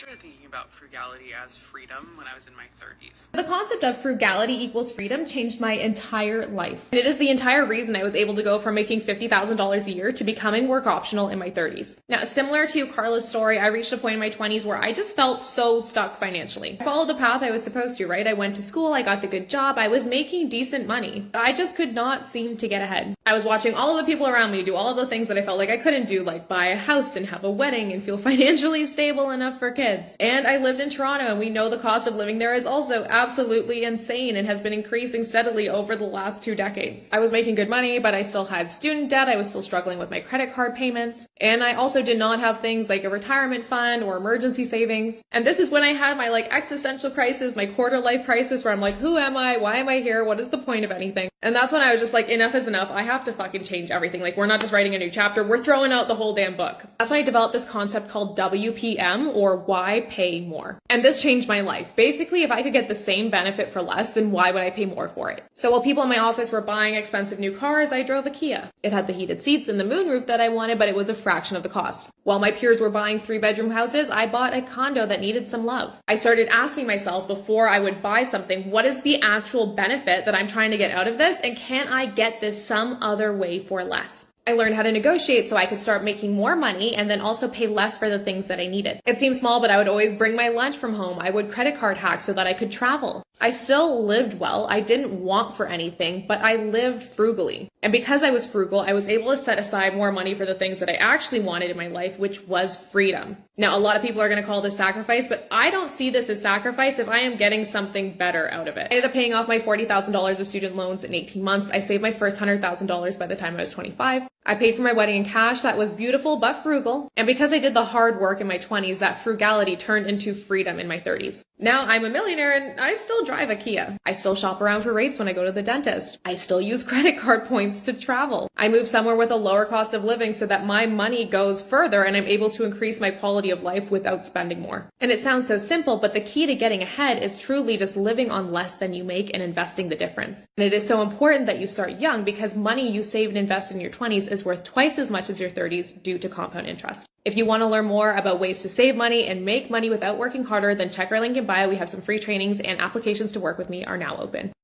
started thinking about frugality as freedom when I was in my 30s. The concept of frugality equals freedom changed my entire life. And it is the entire reason I was able to go from making $50,000 a year to becoming work optional in my 30s. Now, similar to Carla's story, I reached a point in my 20s where I just felt so stuck financially. I followed the path I was supposed to, right? I went to school, I got the good job, I was making decent money. But I just could not seem to get ahead. I was watching all of the people around me do all of the things that I felt like I couldn't do, like buy a house and have a wedding and feel financially stable enough for kids. And I lived in Toronto, and we know the cost of living there is also absolutely insane and has been increasing steadily over the last 2 decades. I was making good money, but I still had student debt. I was still struggling with my credit card payments. And I also did not have things like a retirement fund or emergency savings. And this is when I had my existential crisis, my quarter life crisis, where I'm like, who am I? Why am I here? What is the point of anything? And that's when I was just like, enough is enough. I have to fucking change everything. Like, we're not just writing a new chapter. We're throwing out the whole damn book. That's when I developed this concept called WPM, or why pay more. And this changed my life. Basically, if I could get the same benefit for less, then why would I pay more for it? So while people in my office were buying expensive new cars, I drove a Kia. It had the heated seats and the moonroof that I wanted, but it was a fraction of the cost. While my peers were buying 3-bedroom houses, I bought a condo that needed some love. I started asking myself before I would buy something, what is the actual benefit that I'm trying to get out of this? And can I get this some other way for less? I learned how to negotiate so I could start making more money and then also pay less for the things that I needed. It seems small, but I would always bring my lunch from home. I would credit card hack so that I could travel. I still lived well. I didn't want for anything, but I lived frugally. And because I was frugal, I was able to set aside more money for the things that I actually wanted in my life, which was freedom. Now, a lot of people are going to call this sacrifice, but I don't see this as sacrifice if I am getting something better out of it. I ended up paying off my $40,000 of student loans in 18 months. I saved my first $100,000 by the time I was 25. I paid for my wedding in cash. That was beautiful, but frugal. And because I did the hard work in my 20s, that frugality turned into freedom in my 30s. Now I'm a millionaire and I still drive a Kia. I still shop around for rates when I go to the dentist. I still use credit card points to travel. I move somewhere with a lower cost of living so that my money goes further and I'm able to increase my quality of life without spending more. And it sounds so simple, but the key to getting ahead is truly just living on less than you make and investing the difference. And it is so important that you start young because money you save and invest in your 20s is worth twice as much as your 30s due to compound interest. If you want to learn more about ways to save money and make money without working harder, then check our link in bio. We have some free trainings and applications to work with me are now open.